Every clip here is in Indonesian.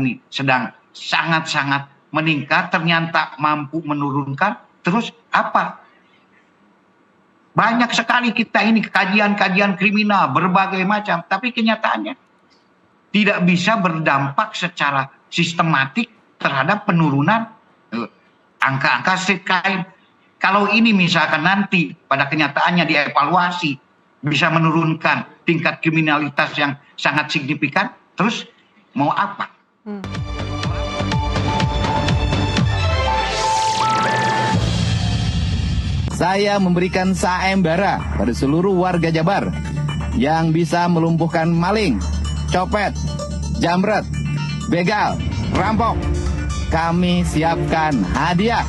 ini sedang sangat-sangat meningkat, ternyata mampu menurunkan, terus apa? Banyak sekali kita ini kajian-kajian kriminal berbagai macam, tapi kenyataannya tidak bisa berdampak secara sistematik terhadap penurunan angka-angka street crime. Kalau ini misalkan nanti pada kenyataannya dievaluasi bisa menurunkan tingkat kriminalitas yang sangat signifikan, terus mau apa? Saya memberikan sayembara pada seluruh warga Jabar yang bisa melumpuhkan maling, copet, jambret, begal, rampok. Kami siapkan hadiah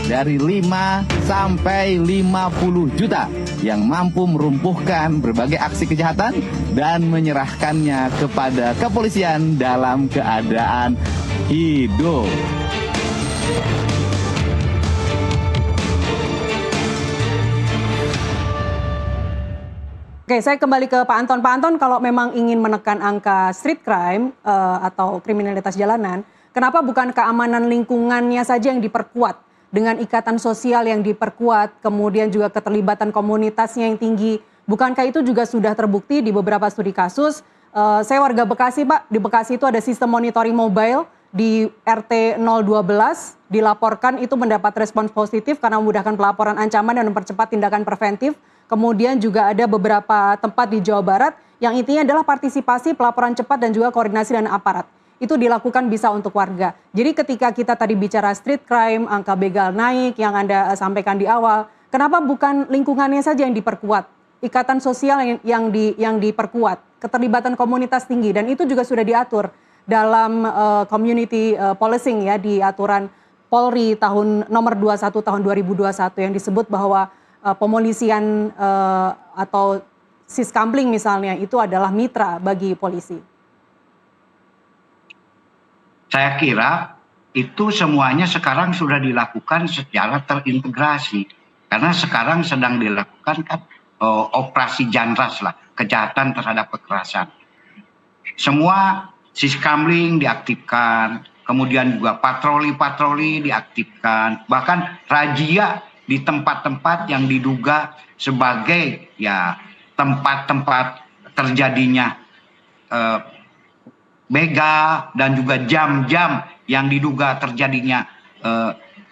dari 5 sampai 50 juta yang mampu merumpuhkan berbagai aksi kejahatan dan menyerahkannya kepada kepolisian dalam keadaan hidup. Oke, saya kembali ke Pak Anton. Pak Anton, kalau memang ingin menekan angka street crime atau kriminalitas jalanan, kenapa bukan keamanan lingkungannya saja yang diperkuat dengan ikatan sosial yang diperkuat, kemudian juga keterlibatan komunitasnya yang tinggi? Bukankah itu juga sudah terbukti di beberapa studi kasus? Saya warga Bekasi, Pak. Di Bekasi itu ada sistem monitoring mobile di RT 012, dilaporkan itu mendapat respons positif karena memudahkan pelaporan ancaman dan mempercepat tindakan preventif. Kemudian juga ada beberapa tempat di Jawa Barat yang intinya adalah partisipasi, pelaporan cepat dan juga koordinasi dengan aparat. Itu dilakukan bisa untuk warga. Jadi ketika kita tadi bicara street crime, angka begal naik yang Anda sampaikan di awal, kenapa bukan lingkungannya saja yang diperkuat? Ikatan sosial yang diperkuat, keterlibatan komunitas tinggi, dan itu juga sudah diatur dalam community policing ya, di aturan Polri tahun nomor 21 tahun 2021 yang disebut bahwa pemolisian atau siskambling misalnya itu adalah mitra bagi polisi. Saya kira itu semuanya sekarang sudah dilakukan secara terintegrasi. Karena sekarang sedang dilakukan kan operasi Janras lah, kejahatan terhadap kekerasan. Semua siskambling diaktifkan, kemudian juga patroli-patroli diaktifkan, bahkan razia di tempat-tempat yang diduga sebagai ya tempat-tempat terjadinya begal dan juga jam-jam yang diduga terjadinya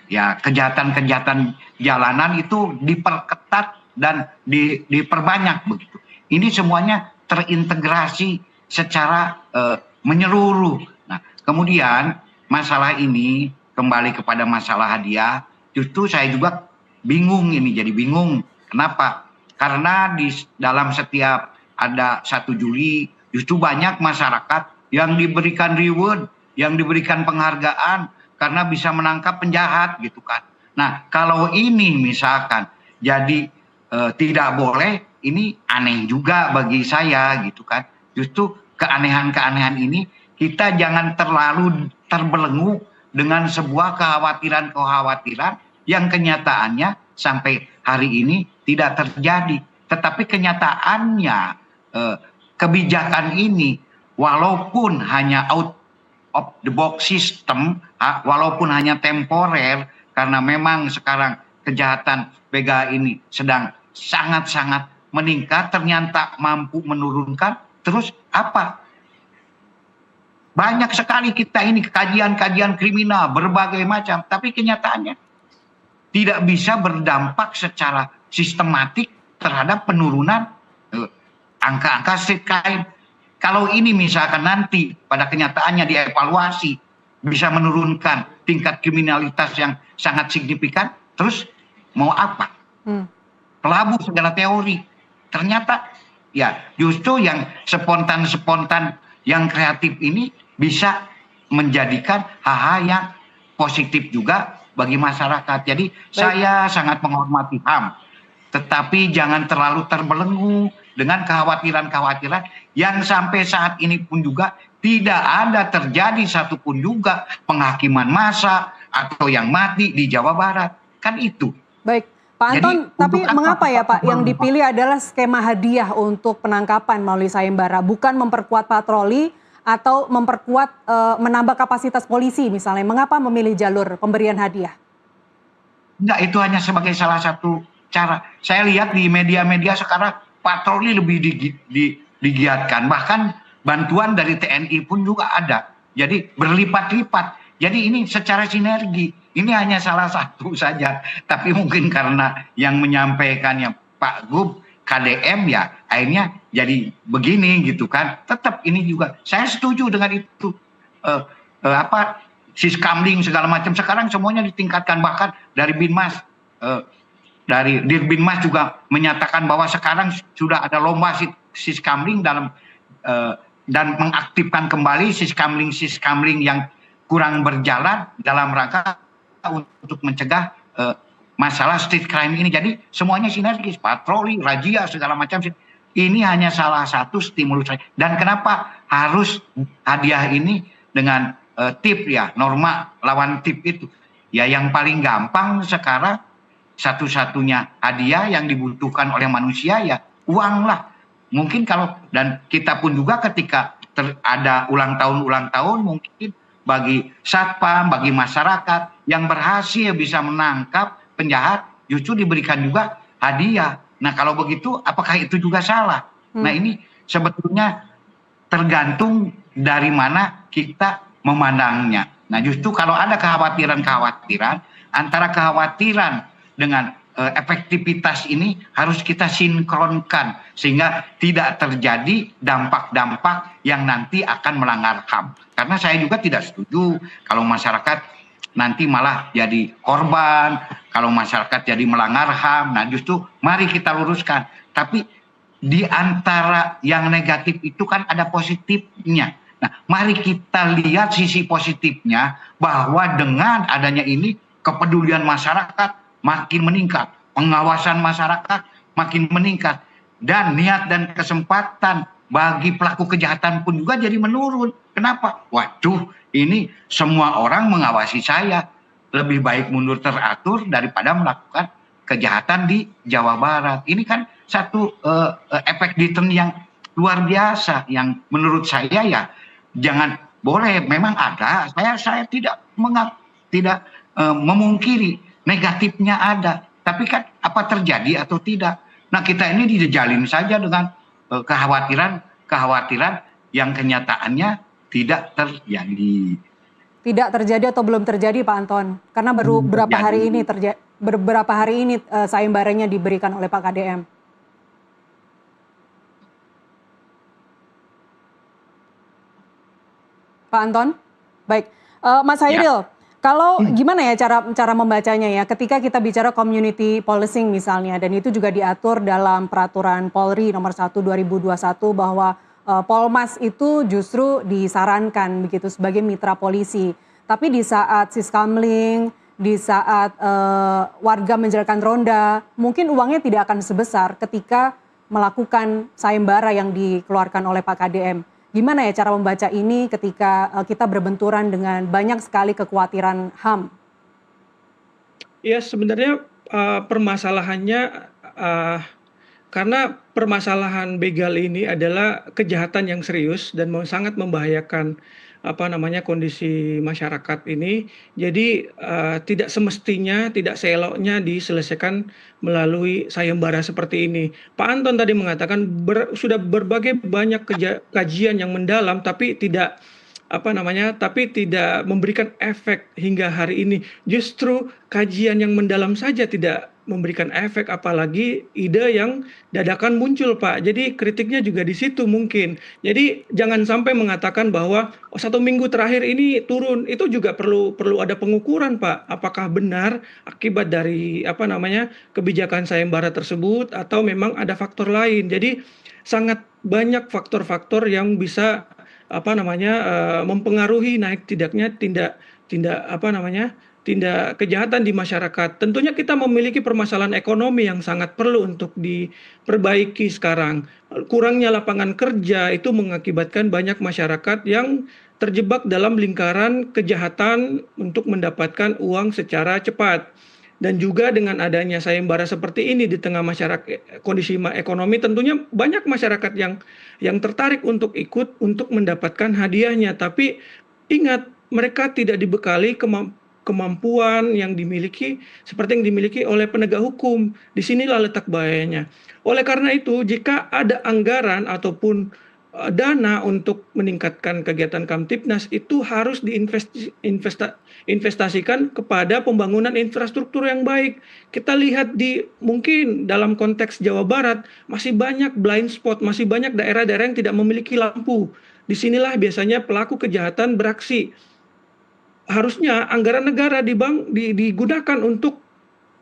ya kejahatan-kejahatan jalanan itu diperketat dan diperbanyak begitu. Ini semuanya terintegrasi secara menyeluruh. Nah, kemudian masalah ini kembali kepada masalah hadiah, justru saya juga bingung ini, jadi bingung. Kenapa? Karena di dalam setiap ada 1 Juli justru banyak masyarakat yang diberikan reward, yang diberikan penghargaan karena bisa menangkap penjahat gitu kan. Nah, kalau ini misalkan jadi tidak boleh, ini aneh juga bagi saya gitu kan. Justru keanehan-keanehan ini kita jangan terlalu terbelenggu dengan sebuah kekhawatiran-kekhawatiran yang kenyataannya sampai hari ini tidak terjadi. Tetapi kenyataannya kebijakan ini walaupun hanya out of the box system, walaupun hanya temporer, karena memang sekarang kejahatan begal ini sedang sangat-sangat meningkat, ternyata mampu menurunkan, terus apa? Banyak sekali kita ini kajian-kajian kriminal berbagai macam, tapi kenyataannya tidak bisa berdampak secara sistematik terhadap penurunan angka-angka street crime. Kalau ini misalkan nanti pada kenyataannya dievaluasi bisa menurunkan tingkat kriminalitas yang sangat signifikan, terus mau apa? Pelabuh segala teori. Ternyata ya justru yang spontan-spontan yang kreatif ini bisa menjadikan hal-hal yang positif juga bagi masyarakat. Jadi saya sangat menghormati HAM, tetapi jangan terlalu terbelenggu dengan kekhawatiran-kekhawatiran yang sampai saat ini pun juga tidak ada terjadi satupun juga penghakiman massa atau yang mati di Jawa Barat. Kan itu. Baik, Pak Jadi Anton, tapi untuk apa mengapa ya kita Pak yang berubah? dipilih adalah skema hadiah untuk penangkapan melalui sayembara, bukan memperkuat patroli atau memperkuat menambah kapasitas polisi misalnya? Mengapa memilih jalur pemberian hadiah? Enggak, itu hanya sebagai salah satu cara. Saya lihat di media-media sekarang patroli lebih digiatkan. Bahkan bantuan dari TNI pun juga ada. Jadi berlipat-lipat. Jadi ini secara sinergi. Ini hanya salah satu saja. Tapi mungkin karena yang menyampaikannya Pak Gub, KDM ya akhirnya jadi begini gitu kan. Tetap ini juga. Saya setuju dengan itu. Apa Siskamling segala macam sekarang semuanya ditingkatkan, bahkan dari Binmas, dari Dirbinmas juga menyatakan bahwa sekarang sudah ada lomba Siskamling dalam dan mengaktifkan kembali Siskamling yang kurang berjalan dalam rangka untuk mencegah masalah street crime ini. Jadi semuanya sinergis, patroli, razia segala macam. Ini hanya salah satu stimulus. Dan kenapa harus hadiah ini dengan tip ya, norma lawan tip itu. Ya yang paling gampang sekarang satu-satunya hadiah yang dibutuhkan oleh manusia ya uang lah. Mungkin kalau, dan kita pun juga ketika ada ulang tahun mungkin bagi satpam, bagi masyarakat yang berhasil bisa menangkap penjahat justru diberikan juga hadiah. Nah kalau begitu apakah itu juga salah? Nah ini sebetulnya tergantung dari mana kita memandangnya. Nah justru kalau ada kekhawatiran antara kekhawatiran dengan efektivitas ini harus kita sinkronkan sehingga tidak terjadi dampak-dampak yang nanti akan melanggar HAM. Karena saya juga tidak setuju kalau masyarakat nanti malah jadi korban, kalau masyarakat jadi melanggar HAM. Nah justru mari kita luruskan. Tapi di antara yang negatif itu kan ada positifnya. Nah, mari kita lihat sisi positifnya bahwa dengan adanya ini kepedulian masyarakat makin meningkat, pengawasan masyarakat makin meningkat, dan niat dan kesempatan bagi pelaku kejahatan pun juga jadi menurun. Kenapa? Waduh, ini semua orang mengawasi saya. Lebih baik mundur teratur daripada melakukan kejahatan di Jawa Barat. Ini kan satu efek deterrent yang luar biasa yang menurut saya ya jangan boleh, memang ada. Saya tidak memungkiri negatifnya ada. Tapi kan apa terjadi atau tidak? Nah kita ini dijejalin saja dengan kekhawatiran yang kenyataannya tidak terjadi. Tidak terjadi atau belum terjadi Pak Anton? Karena baru beberapa hari ini sayembaranya diberikan oleh Pak KDM. Pak Anton, baik, Mas Hairil, kalau gimana ya cara membacanya ya, ketika kita bicara community policing misalnya, dan itu juga diatur dalam peraturan Polri nomor 1 2021 bahwa Polmas itu justru disarankan begitu sebagai mitra polisi, tapi di saat siskamling, di saat warga menjalankan ronda, mungkin uangnya tidak akan sebesar ketika melakukan sayembara yang dikeluarkan oleh Pak KDM. Gimana ya cara membaca ini ketika kita berbenturan dengan banyak sekali kekhawatiran HAM? Ya sebenarnya permasalahannya karena permasalahan begal ini adalah kejahatan yang serius dan sangat membahayakan kondisi masyarakat ini. Jadi tidak semestinya, tidak seeloknya diselesaikan melalui sayembara seperti ini. Pak Anton tadi mengatakan sudah berbagai banyak kajian yang mendalam tapi tidak memberikan efek hingga hari ini. Justru kajian yang mendalam saja tidak memberikan efek, apalagi ide yang dadakan muncul, Pak. Jadi kritiknya juga di situ mungkin. Jadi jangan sampai mengatakan bahwa 1 minggu terakhir ini turun. Itu juga perlu ada pengukuran, Pak. Apakah benar akibat dari kebijakan sayembara tersebut atau memang ada faktor lain. Jadi sangat banyak faktor-faktor yang bisa mempengaruhi naik tidaknya tindak kejahatan di masyarakat. Tentunya kita memiliki permasalahan ekonomi yang sangat perlu untuk diperbaiki sekarang. Kurangnya lapangan kerja itu mengakibatkan banyak masyarakat yang terjebak dalam lingkaran kejahatan untuk mendapatkan uang secara cepat. Dan juga dengan adanya sayembara seperti ini di tengah masyarakat kondisi ekonomi, tentunya banyak masyarakat yang tertarik untuk ikut untuk mendapatkan hadiahnya. Tapi ingat, mereka tidak dibekali kemampuan yang dimiliki seperti yang dimiliki oleh penegak hukum. Disinilah letak bahayanya. Oleh karena itu, jika ada anggaran ataupun dana untuk meningkatkan kegiatan Kamtibnas, itu harus diinvestasikan kepada pembangunan infrastruktur yang baik. Kita lihat mungkin dalam konteks Jawa Barat masih banyak blind spot, masih banyak daerah-daerah yang tidak memiliki lampu. Disinilah biasanya pelaku kejahatan beraksi. Harusnya anggaran negara digunakan untuk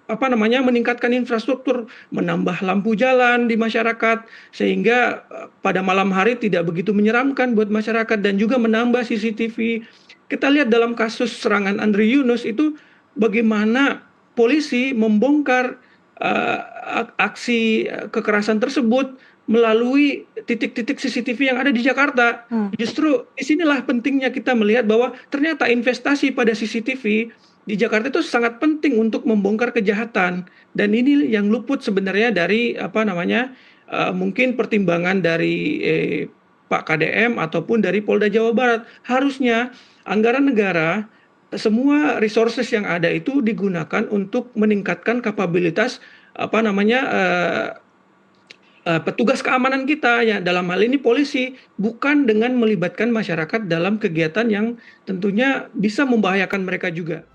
meningkatkan infrastruktur, menambah lampu jalan di masyarakat sehingga pada malam hari tidak begitu menyeramkan buat masyarakat, dan juga menambah CCTV. Kita lihat dalam kasus serangan Andri Yunus itu bagaimana polisi membongkar aksi kekerasan tersebut melalui titik-titik CCTV yang ada di Jakarta. Justru disinilah pentingnya kita melihat bahwa ternyata investasi pada CCTV di Jakarta itu sangat penting untuk membongkar kejahatan, dan ini yang luput sebenarnya dari mungkin pertimbangan dari Pak KDM ataupun dari Polda Jawa Barat. Harusnya anggaran negara, semua resources yang ada itu digunakan untuk meningkatkan kapabilitas petugas keamanan kita, ya dalam hal ini polisi, bukan dengan melibatkan masyarakat dalam kegiatan yang tentunya bisa membahayakan mereka juga.